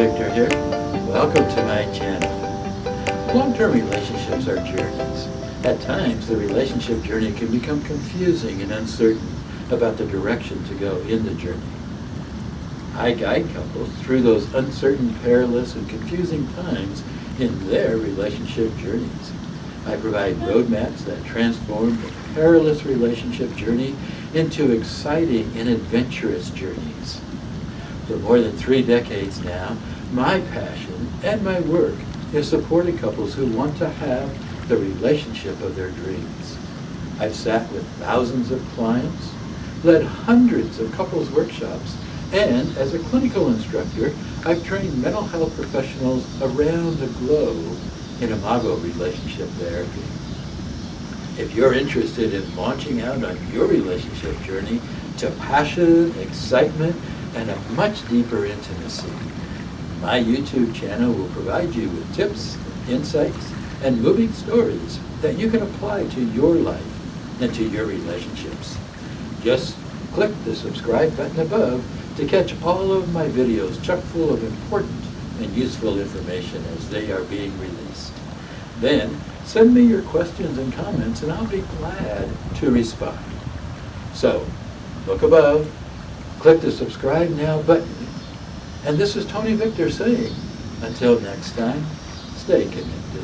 Victor here. Welcome to my channel. Long-term relationships are journeys. At times, the relationship journey can become confusing and uncertain about the direction to go in the journey. I guide couples through those uncertain, perilous, and confusing times in their relationship journeys. I provide roadmaps that transform the perilous relationship journey into exciting and adventurous journeys. For more than 3 decades now, my passion and my work is supporting couples who want to have the relationship of their dreams. I've sat with thousands of clients, led hundreds of couples workshops, and as a clinical instructor, I've trained mental health professionals around the globe in Imago relationship therapy. If you're interested in launching out on your relationship journey to passion, excitement, and a much deeper intimacy, my YouTube channel will provide you with tips, insights, and moving stories that you can apply to your life and to your relationships. Just click the subscribe button above to catch all of my videos chock full of important and useful information as they are being released. Then send me your questions and comments and I'll be glad to respond. So, look above, click the subscribe now button, and this is Tony Victor saying, until next time, stay connected.